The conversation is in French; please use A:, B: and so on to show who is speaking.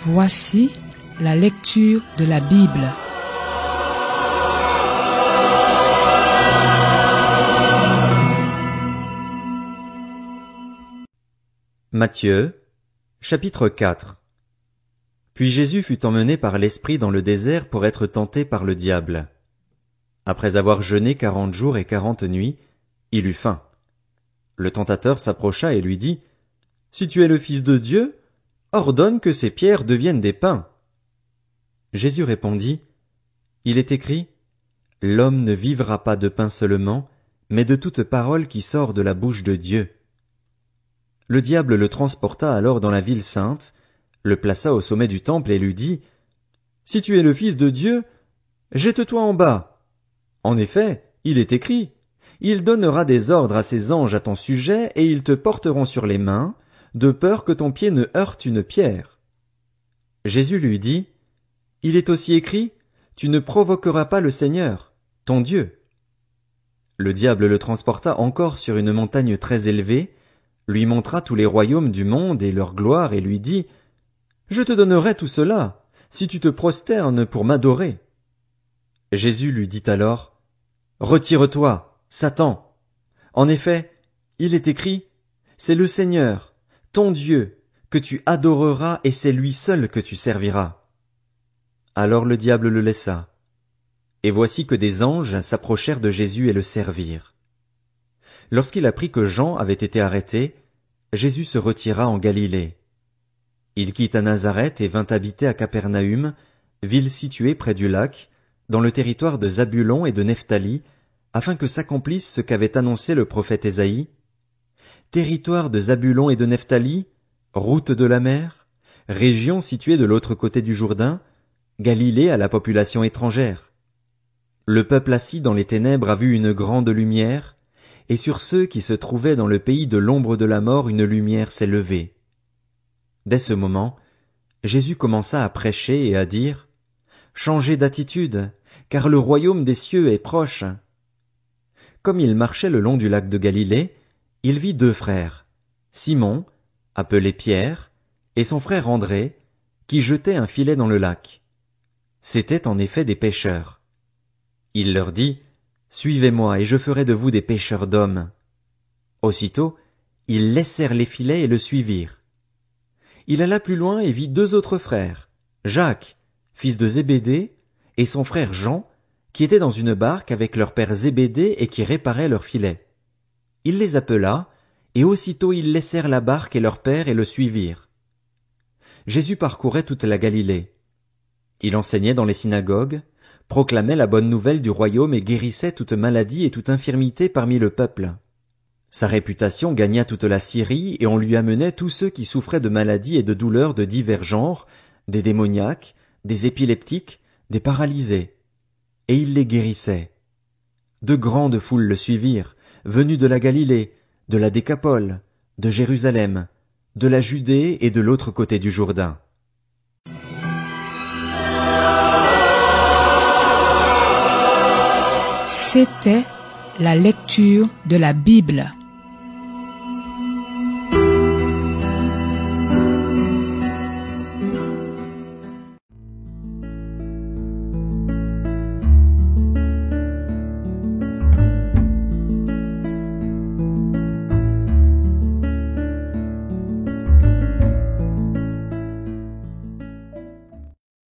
A: Voici la lecture de la Bible.
B: Matthieu, chapitre 4. Puis Jésus fut emmené par l'Esprit dans le désert pour être tenté par le diable. Après avoir jeûné 40 jours et 40 nuits, il eut faim. Le tentateur s'approcha et lui dit, « Si tu es le Fils de Dieu, ordonne que ces pierres deviennent des pains. » Jésus répondit, « Il est écrit, « L'homme ne vivra pas de pain seulement, mais de toute parole qui sort de la bouche de Dieu. » Le diable le transporta alors dans la ville sainte, le plaça au sommet du temple et lui dit, « Si tu es le Fils de Dieu, jette-toi en bas. En effet, il est écrit, « Il donnera des ordres à ses anges à ton sujet et ils te porteront sur les mains, de peur que ton pied ne heurte une pierre. » Jésus lui dit, « Il est aussi écrit, « Tu ne provoqueras pas le Seigneur, ton Dieu. » Le diable le transporta encore sur une montagne très élevée, lui montra tous les royaumes du monde et leur gloire et lui dit, « Je te donnerai tout cela, si tu te prosternes pour m'adorer. » Jésus lui dit alors, « Retire-toi, Satan. En effet, il est écrit, « C'est le Seigneur, ton Dieu, que tu adoreras et c'est lui seul que tu serviras. » Alors le diable le laissa. Et voici que des anges s'approchèrent de Jésus et le servirent. Lorsqu'il apprit que Jean avait été arrêté, Jésus se retira en Galilée. Il quitta Nazareth et vint habiter à Capernaüm, ville située près du lac, dans le territoire de Zabulon et de Nephtali, afin que s'accomplisse ce qu'avait annoncé le prophète Ésaïe. Territoire de Zabulon et de Nephtali, route de la mer, région située de l'autre côté du Jourdain, Galilée à la population étrangère. Le peuple assis dans les ténèbres a vu une grande lumière, et sur ceux qui se trouvaient dans le pays de l'ombre de la mort une lumière s'est levée. Dès ce moment, Jésus commença à prêcher et à dire, « Changez d'attitude, car le royaume des cieux est proche. » Comme il marchait le long du lac de Galilée, il vit deux frères, Simon, appelé Pierre, et son frère André, qui jetaient un filet dans le lac. C'étaient en effet des pêcheurs. Il leur dit, « Suivez-moi, et je ferai de vous des pêcheurs d'hommes. » Aussitôt, ils laissèrent les filets et le suivirent. Il alla plus loin et vit deux autres frères, Jacques, fils de Zébédée, et son frère Jean, qui étaient dans une barque avec leur père Zébédée et qui réparaient leurs filets. Il les appela, et aussitôt ils laissèrent la barque et leur père et le suivirent. Jésus parcourait toute la Galilée. Il enseignait dans les synagogues, proclamait la bonne nouvelle du royaume et guérissait toute maladie et toute infirmité parmi le peuple. Sa réputation gagna toute la Syrie et on lui amenait tous ceux qui souffraient de maladies et de douleurs de divers genres, des démoniaques, des épileptiques, des paralysés. Et il les guérissait. De grandes foules le suivirent, venus de la Galilée, de la Décapole, de Jérusalem, de la Judée et de l'autre côté du Jourdain.
A: C'était la lecture de la Bible.